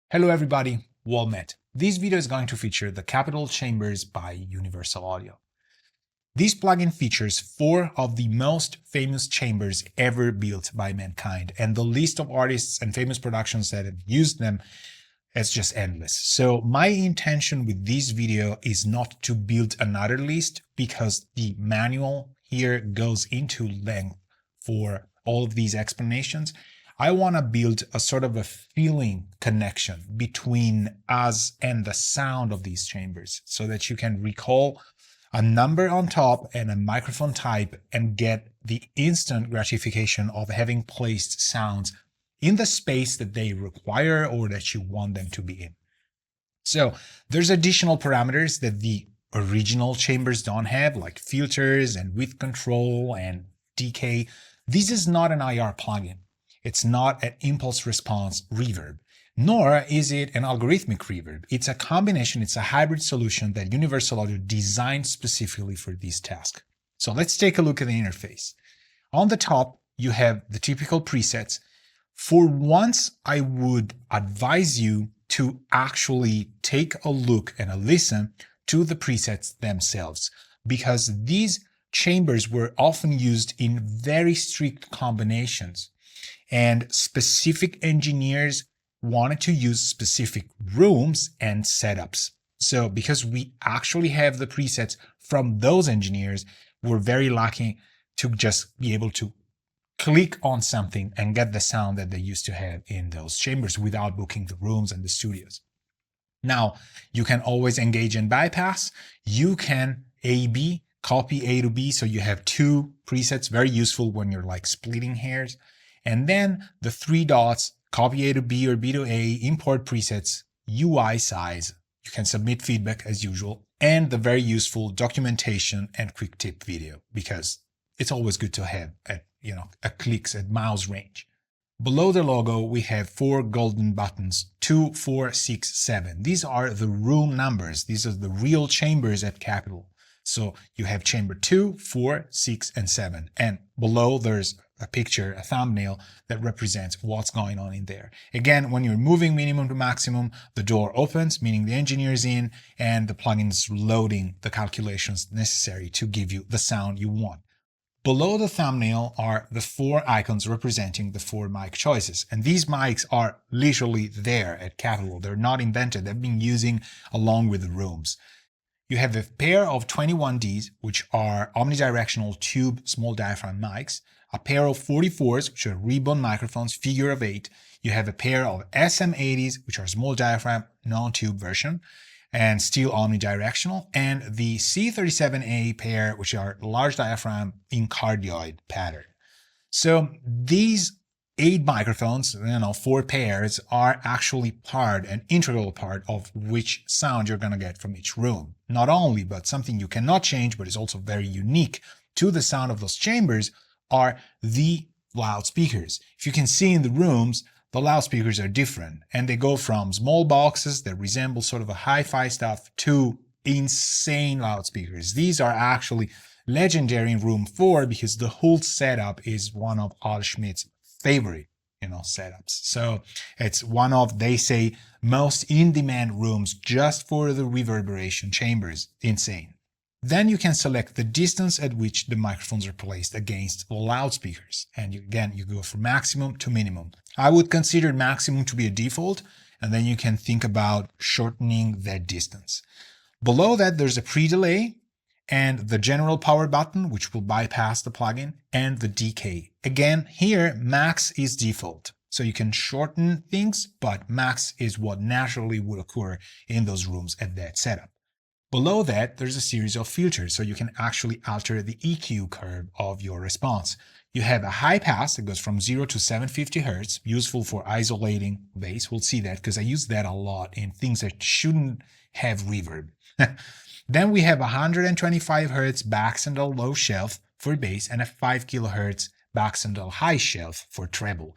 Hello everybody, well met. This video is going to feature the Capital Chambers by Universal Audio. This plugin features 4 of the most famous chambers ever built by mankind, and the list of artists and famous productions that have used them is just endless. So my intention with this video is not to build another list, because the manual here goes into length for all of these explanations. I want to build a sort of a feeling connection between us and the sound of these chambers so that you can recall a number on top and a microphone type and get the instant gratification of having placed sounds in the space that they require or that you want them to be in. So there's additional parameters that the original chambers don't have, like filters and width control and decay. This is not an IR plugin. It's not an impulse response reverb, nor is it an algorithmic reverb. It's a combination, it's a hybrid solution that Universal Audio designed specifically for this task. So let's take a look at the interface. On the top, you have the typical presets. For once, I would advise you to actually take a look and a listen to the presets themselves, because these chambers were often used in very strict combinations. And specific engineers wanted to use specific rooms and setups. So because we actually have the presets from those engineers, we're very lucky to just be able to click on something and get the sound that they used to have in those chambers without booking the rooms and the studios. Now, you can always engage and bypass. You can A/B, copy A to B, so you have 2 presets, very useful when you're like splitting hairs. And then the 3 dots, copy A to B or B to A, import presets, UI size. You can submit feedback as usual, and the very useful documentation and quick tip video, because it's always good to have a clicks at mouse range. Below the logo, we have 4 golden buttons, 2, 4, 6, 7. These are the room numbers. These are the real chambers at Capital. So you have chamber 2, 4, 6, and 7. And below there's a picture, a thumbnail that represents what's going on in there. Again, when you're moving minimum to maximum, the door opens, meaning the engineer is in, and the plugin is loading the calculations necessary to give you the sound you want. Below the thumbnail are the 4 icons representing the 4 mic choices. And these mics are literally there at Capital. They're not invented. They've been using along with the rooms. You have a pair of 21Ds, which are omnidirectional tube small diaphragm mics, a pair of 44s, which are ribbon microphones, figure of 8. You have a pair of SM80s, which are small diaphragm, non-tube version, and still omnidirectional, and the C37A pair, which are large diaphragm in cardioid pattern. So these 8 microphones, 4 pairs, are actually an integral part of which sound you're going to get from each room. Not only, but something you cannot change, but is also very unique to the sound of those chambers, are the loudspeakers. If you can see in the rooms, the loudspeakers are different, and they go from small boxes that resemble sort of a hi-fi stuff to insane loudspeakers. These are actually legendary in room 4 because the whole setup is one of Al Schmidt's favorite setups. So it's one of, they say, most in-demand rooms just for the reverberation chambers. Insane. Then you can select the distance at which the microphones are placed against the loudspeakers. And again, you go from maximum to minimum. I would consider maximum to be a default, and then you can think about shortening that distance. Below that, there's a pre-delay, and the general power button, which will bypass the plugin, and the decay. Again, here, max is default. So you can shorten things, but max is what naturally would occur in those rooms at that setup. Below that, there's a series of filters, so you can actually alter the EQ curve of your response. You have a high pass that goes from 0 to 750 Hz, useful for isolating bass. We'll see that because I use that a lot in things that shouldn't have reverb. Then we have 125 Hz back-sendal low shelf for bass and a 5 kHz back-sendal high shelf for treble.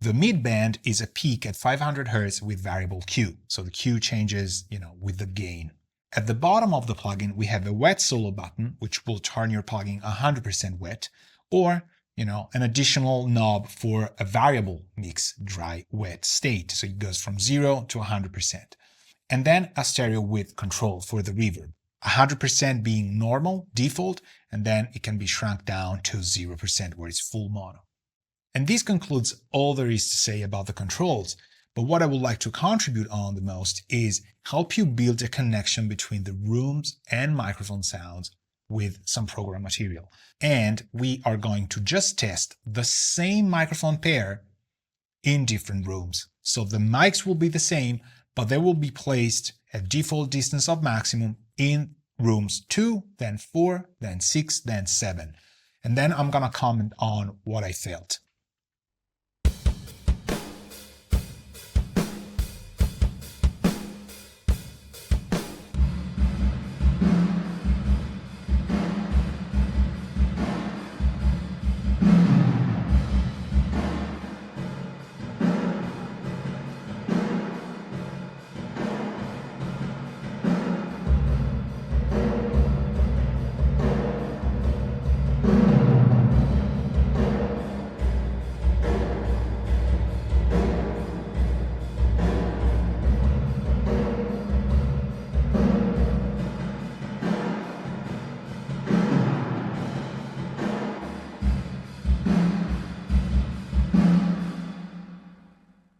The mid-band is a peak at 500 Hz with variable Q, so the Q changes, with the gain. At the bottom of the plugin, we have a wet solo button, which will turn your plugin 100% wet, or an additional knob for a variable mix dry wet state. So it goes from 0 to 100%. And then a stereo width control for the reverb. 100% being normal, default, and then it can be shrunk down to 0% where it's full mono. And this concludes all there is to say about the controls. But what I would like to contribute on the most is help you build a connection between the rooms and microphone sounds with some program material. And we are going to just test the same microphone pair in different rooms. So the mics will be the same, but they will be placed at default distance of maximum in rooms 2, then 4, then 6, then 7. And then I'm gonna comment on what I felt.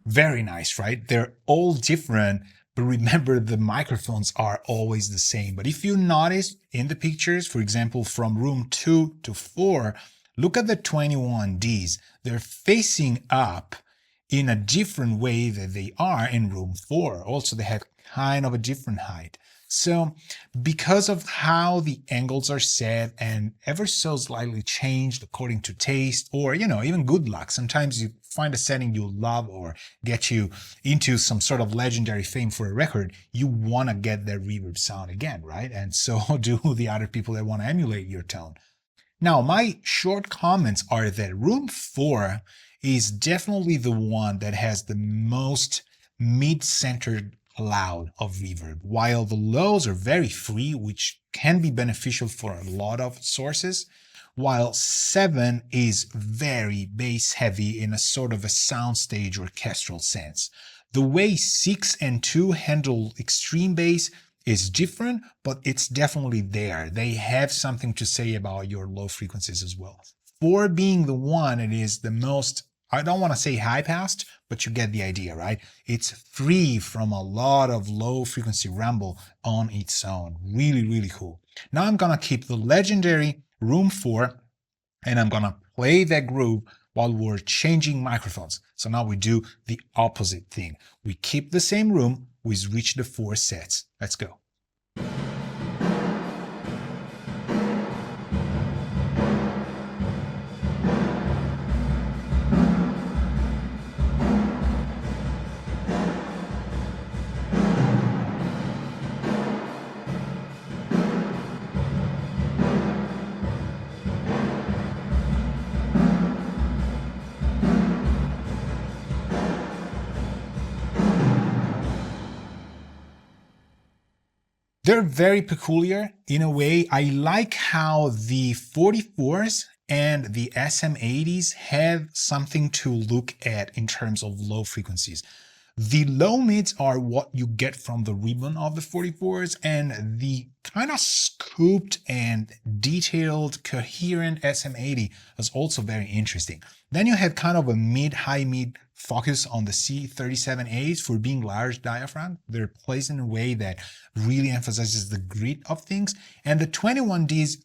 Very nice, right? They're all different, but remember the microphones are always the same. But if you notice in the pictures, for example, from room 2 to 4, look at the 21Ds. They're facing up in a different way that they are in room 4. Also, they have kind of a different height. So because of how the angles are set and ever so slightly changed according to taste or, even good luck, sometimes you find a setting you love or get you into some sort of legendary fame for a record, you want to get that reverb sound again, right? And so do the other people that want to emulate your tone. Now, my short comments are that room 4 is definitely the one that has the most mid-centered cloud of reverb, while the lows are very free, which can be beneficial for a lot of sources, while 7 is very bass heavy in a sort of a soundstage orchestral sense. The way 6 and 2 handle extreme bass is different, but it's definitely there. They have something to say about your low frequencies as well. 4 being the one, it is the most, I don't want to say high passed, but you get the idea, right? It's free from a lot of low frequency rumble on its own. Really, really cool. Now I'm gonna keep the legendary room 4 and I'm gonna play that groove while we're changing microphones. So now we do the opposite thing. We keep the same room, we reach the 4 sets. Let's go. They're very peculiar in a way. I like how the 44s and the SM80s have something to look at in terms of low frequencies. The low mids are what you get from the ribbon of the 44s, and the kind of scooped and detailed, coherent SM80 is also very interesting. Then you have kind of a mid-high mid focus on the C37As for being large diaphragm. They're placed in a way that really emphasizes the grit of things. And the 21Ds,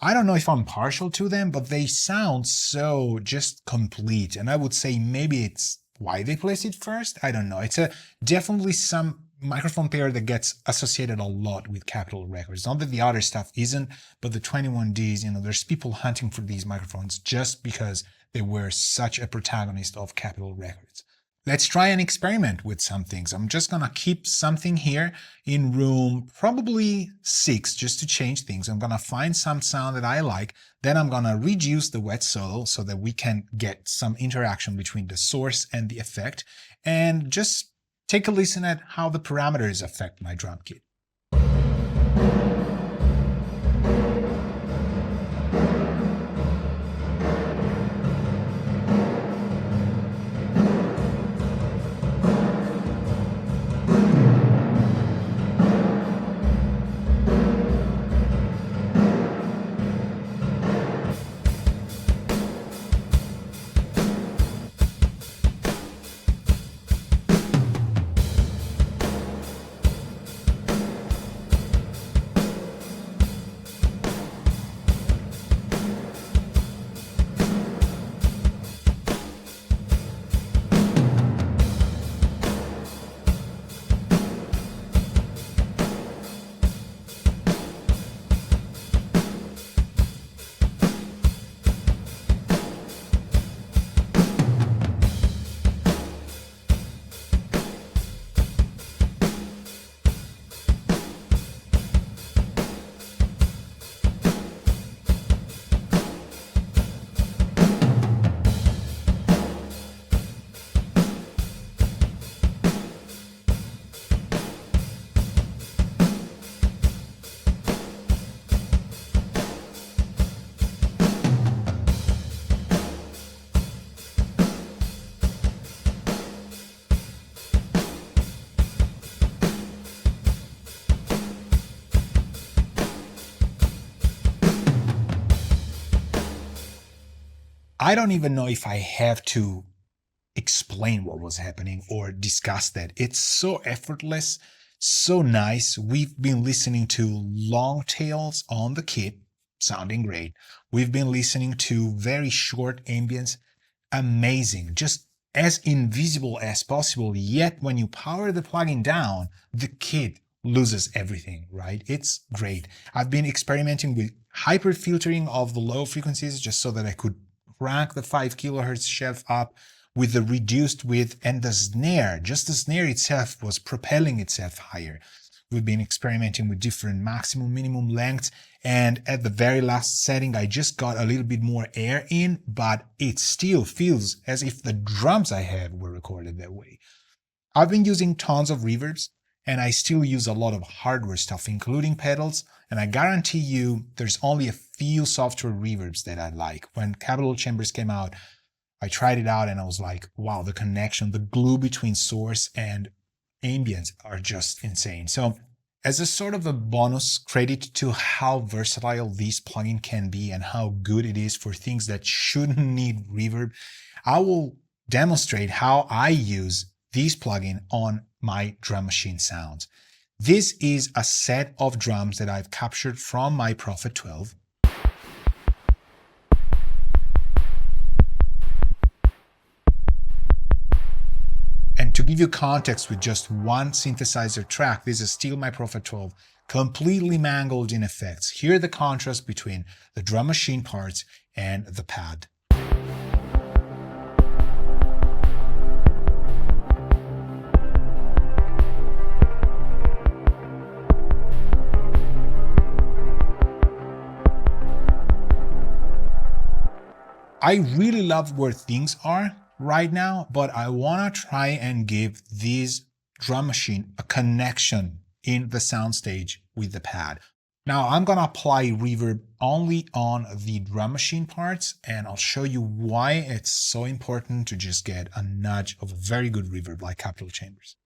I don't know if I'm partial to them, but they sound so just complete. And I would say maybe it's why they placed it first. I don't know. It's definitely some microphone pair that gets associated a lot with Capitol Records. Not that the other stuff isn't, but the 21Ds, there's people hunting for these microphones just because they were such a protagonist of Capitol Records. Let's try and experiment with some things. I'm just gonna keep something here in room probably 6 just to change things. I'm gonna find some sound that I like. Then I'm gonna reduce the wet solo so that we can get some interaction between the source and the effect, and just take a listen at how the parameters affect my drum kit. I don't even know if I have to explain what was happening or discuss that. It's so effortless, so nice. We've been listening to long tails on the kit, sounding great. We've been listening to very short ambience, amazing, just as invisible as possible. Yet when you power the plugin down, the kit loses everything, right? It's great. I've been experimenting with hyper filtering of the low frequencies just so that I could crank the 5 kilohertz shelf up with the reduced width, and the snare, just the snare itself was propelling itself higher. We've been experimenting with different maximum, minimum lengths, and at the very last setting, I just got a little bit more air in, but it still feels as if the drums I have were recorded that way. I've been using tons of reverbs, and I still use a lot of hardware stuff, including pedals, and I guarantee you there's only a few software reverbs that I like. When Capital Chambers came out, I tried it out and I was like, wow, the connection, the glue between source and ambience are just insane. So as a sort of a bonus credit to how versatile this plugin can be and how good it is for things that shouldn't need reverb, I will demonstrate how I use this plugin on my drum machine sounds. This is a set of drums that I've captured from my Prophet 12. And to give you context with just one synthesizer track, this is still my Prophet 12, completely mangled in effects. Hear the contrast between the drum machine parts and the pad. I really love where things are right now, but I want to try and give this drum machine a connection in the soundstage with the pad. Now I'm going to apply reverb only on the drum machine parts, and I'll show you why it's so important to just get a nudge of a very good reverb like Capital Chambers.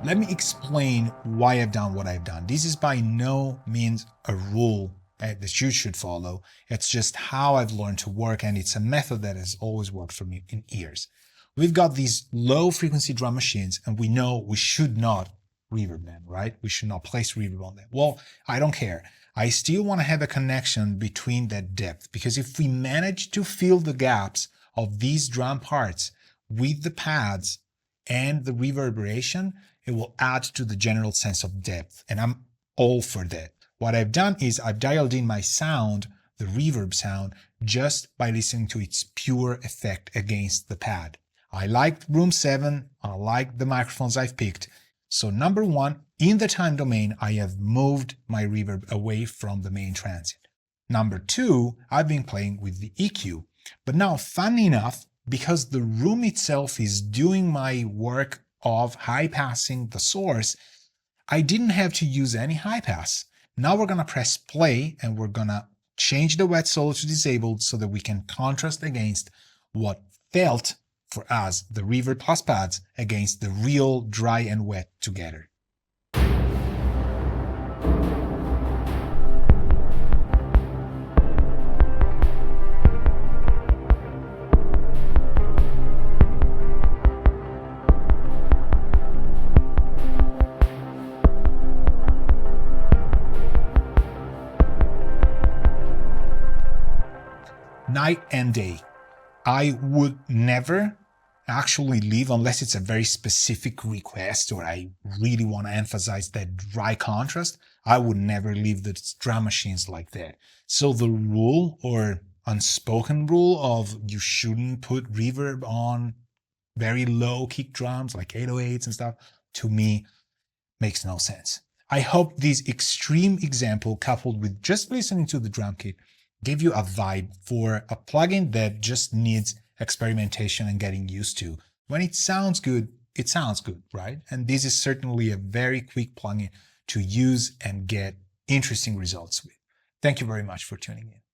Let me explain why I've done what I've done. This is by no means a rule that you should follow. It's just how I've learned to work, and it's a method that has always worked for me in years. We've got these low frequency drum machines, and we know we should not reverb them, right? We should not place reverb on them. Well, I don't care. I still want to have a connection between that depth, because if we manage to fill the gaps of these drum parts with the pads and the reverberation, it will add to the general sense of depth, and I'm all for that. What I've done is I've dialed in my sound, the reverb sound, just by listening to its pure effect against the pad. I liked Room 7, I like the microphones I've picked. So number one, in the time domain, I have moved my reverb away from the main transient. Number two, I've been playing with the EQ. But now, funny enough, because the room itself is doing my work of high passing the source, I didn't have to use any high pass. Now we're going to press play and we're going to change the wet solo to disabled so that we can contrast against what felt for us, the reverb plus pads, against the real dry and wet together. Night and day. I would never actually leave unless it's a very specific request or I really want to emphasize that dry contrast. I would never leave the drum machines like that. So the rule or unspoken rule of you shouldn't put reverb on very low kick drums like 808s and stuff, to me makes no sense. I hope this extreme example, coupled with just listening to the drum kit, gave you a vibe for a plugin that just needs experimentation and getting used to. When it sounds good, right? And this is certainly a very quick plugin to use and get interesting results with. Thank you very much for tuning in.